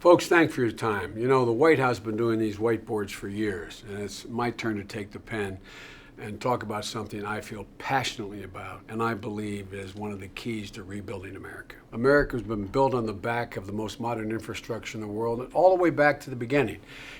Folks, thanks for your time. You know, the White House has been doing these whiteboards for years, and it's my turn to take the pen and talk about something I feel passionately about and I believe is one of the keys to rebuilding America. America has been built on the back of the most modern infrastructure in the world, all the way back to the beginning.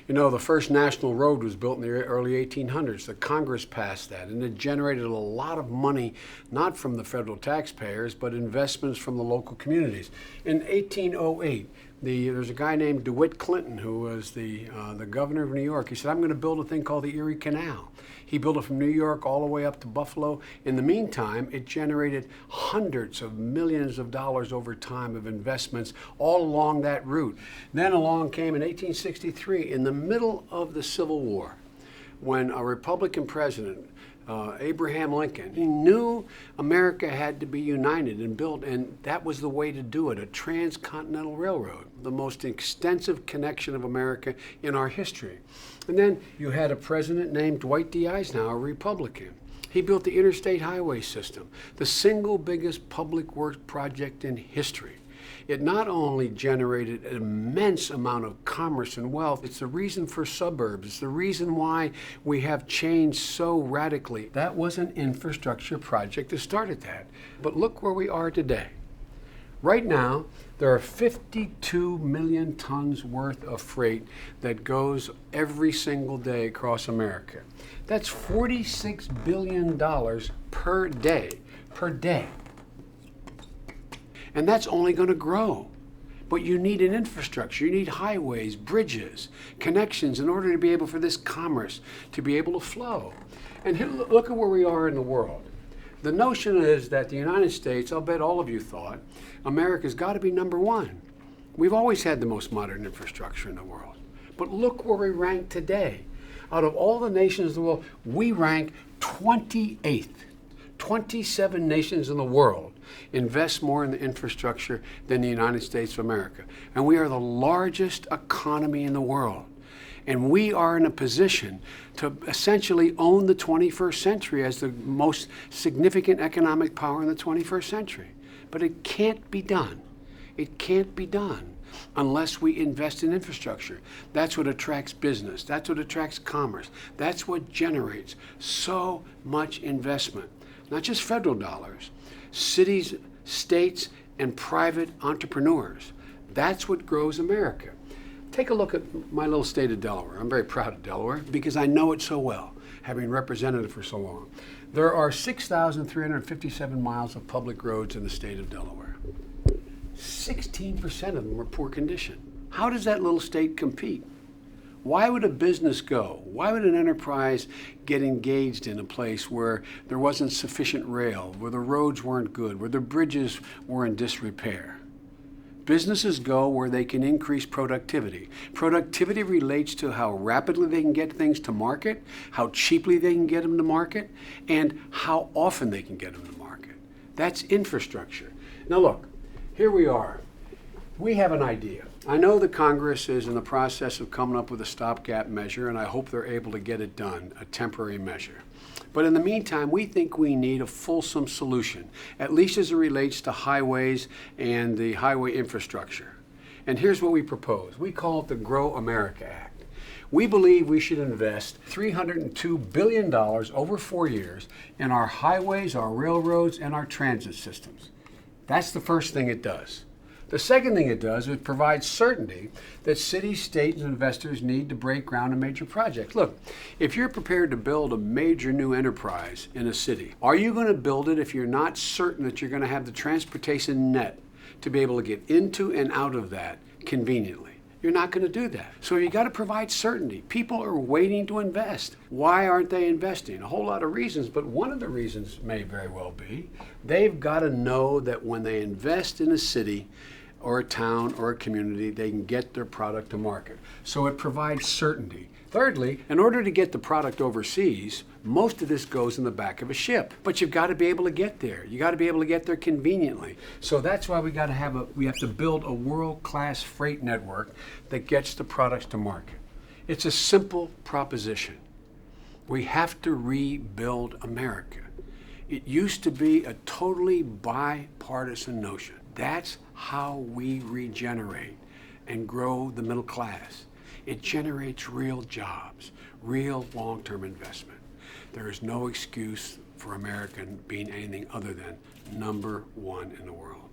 You know, the first national road was built in the early 1800s. The Congress passed that, and it generated a lot of money, not from the federal taxpayers, but investments from the local communities. In 1808, there's a guy named DeWitt Clinton who was the governor of New York. He said, I'm going to build a thing called the Erie Canal. He built it from New York all the way up to Buffalo. In the meantime, it generated hundreds of millions of dollars over time of investments all along that route. Then along came in 1863, in the middle of the Civil War, when a Republican president, Abraham Lincoln, he knew America had to be united and built, and that was the way to do it, a transcontinental railroad, the most extensive connection of America in our history. And then you had a president named Dwight D. Eisenhower, a Republican. He built the interstate highway system, the single biggest public works project in history. It not only generated an immense amount of commerce and wealth, it's the reason for suburbs. It's the reason why we have changed so radically. That was an infrastructure project that started that. But look where we are today. Right now, there are 52 million tons worth of freight that goes every single day across America. That's $46 billion per day, And that's only going to grow. But you need an infrastructure. You need highways, bridges, connections in order to be able for this commerce to be able to flow. And here, look at where we are in the world. The notion is that the United States, I'll bet all of you thought, America's got to be number one. We've always had the most modern infrastructure in the world. But look where we rank today. Out of all the nations of the world, we rank 28th. 27 nations in the world invest more in the infrastructure than the United States of America. And we are the largest economy in the world. And we are in a position to essentially own the 21st century as the most significant economic power in the 21st century. But it can't be done. It can't be done unless we invest in infrastructure. That's what attracts business. That's what attracts commerce. That's what generates so much investment. Not just federal dollars, cities, states, and private entrepreneurs. That's what grows America. Take a look at my little state of Delaware. I'm very proud of Delaware because I know it so well, having represented it for so long. There are 6,357 miles of public roads in the state of Delaware. 16% of them are poor condition. How does that little state compete? Why would a business go? Why would an enterprise get engaged in a place where there wasn't sufficient rail, where the roads weren't good, where the bridges were in disrepair? Businesses go where they can increase productivity. Productivity relates to how rapidly they can get things to market, how cheaply they can get them to market, and how often they can get them to market. That's infrastructure. Now look, here we are. We have an idea. I know the Congress is in the process of coming up with a stopgap measure, and I hope they're able to get it done, a temporary measure. But in the meantime, we think we need a fulsome solution, at least as it relates to highways and the highway infrastructure. And here's what we propose. We call it the Grow America Act. We believe we should invest $302 billion over 4 years in our highways, our railroads, and our transit systems. That's the first thing it does. The second thing it does is provide certainty that cities, states, and investors need to break ground on major projects. Look, if you're prepared to build a major new enterprise in a city, are you going to build it if you're not certain that you're going to have the transportation net to be able to get into and out of that conveniently? You're not going to do that. So you got to provide certainty. People are waiting to invest. Why aren't they investing? A whole lot of reasons, but one of the reasons may very well be they've got to know that when they invest in a city or a town or a community, they can get their product to market. So it provides certainty. Thirdly, in order to get the product overseas, most of this goes in the back of a ship. But you've got to be able to get there. You got to be able to get there conveniently. So that's why we have to build a world-class freight network that gets the products to market. It's a simple proposition. We have to rebuild America. It used to be a totally bipartisan notion. That's how we regenerate and grow the middle class. It generates real jobs, real long-term investment. There is no excuse for America being anything other than number one in the world.